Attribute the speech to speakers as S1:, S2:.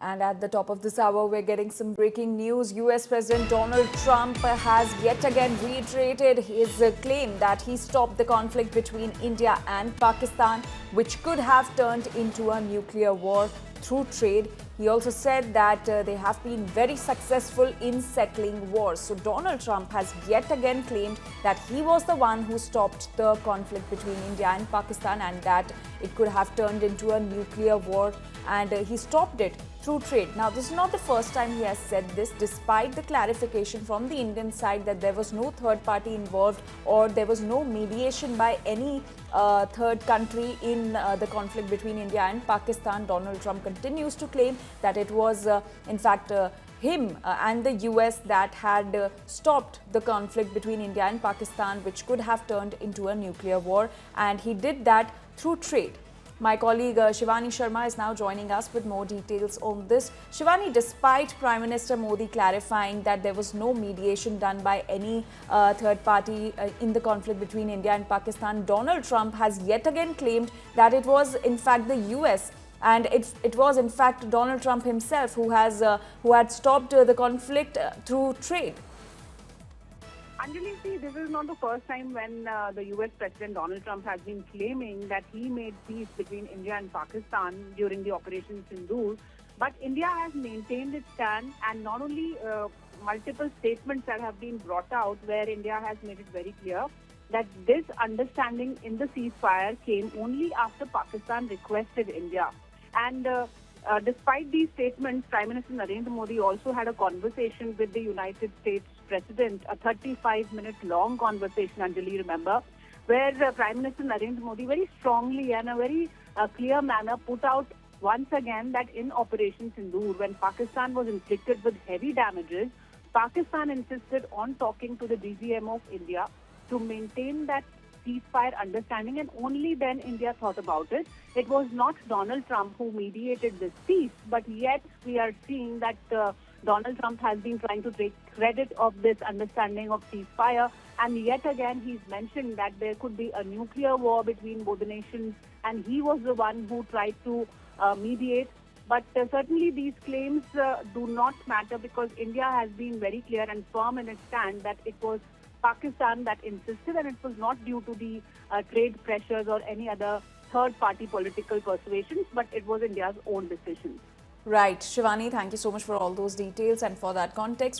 S1: And at the top of this hour, we're getting some breaking news. US President Donald Trump has yet again reiterated his claim that he stopped the conflict between India and Pakistan, which could have turned into a nuclear war through trade. He also said that they have been very successful in settling wars. So Donald Trump has yet again claimed that he was the one who stopped the conflict between India and Pakistan and that it could have turned into a nuclear war, and he stopped it through trade. Now, this is not the first time he has said this, despite the clarification from the Indian side that there was no third party involved or there was no mediation by any third country in the conflict between India and Pakistan. Donald Trump continues to claim that it was, in fact, him and the US that had stopped the conflict between India and Pakistan, which could have turned into a nuclear war, and he did that through trade. My colleague Shivani Sharma is now joining us with more details on this. Shivani, despite Prime Minister Modi clarifying that there was no mediation done by any third party in the conflict between India and Pakistan, Donald Trump has yet again claimed that it was in fact the US and it was in fact Donald Trump himself who had stopped the conflict through trade.
S2: Anjali, see, this is not the first time when the US President Donald Trump has been claiming that he made peace between India and Pakistan during the Operation Sindoor. But India has maintained its stand, and not only multiple statements that have been brought out where India has made it very clear that this understanding in the ceasefire came only after Pakistan requested India. And despite these statements, Prime Minister Narendra Modi also had a conversation with the United States President, a 35-minute long conversation, Anjali, remember, where Prime Minister Narendra Modi very strongly and a very clear manner put out once again that in Operation Sindoor, when Pakistan was inflicted with heavy damages, Pakistan insisted on talking to the DGM of India to maintain that ceasefire understanding, and only then India thought about it. It was not Donald Trump who mediated this peace, but yet we are seeing that Donald Trump has been trying to take credit of this understanding of ceasefire, and yet again he's mentioned that there could be a nuclear war between both the nations, and he was the one who tried to mediate. But certainly these claims do not matter, because India has been very clear and firm in its stand that it was Pakistan that insisted, and it was not due to the trade pressures or any other third-party political persuasions, but it was India's own decision.
S1: Right. Shivani, thank you so much for all those details and for that context.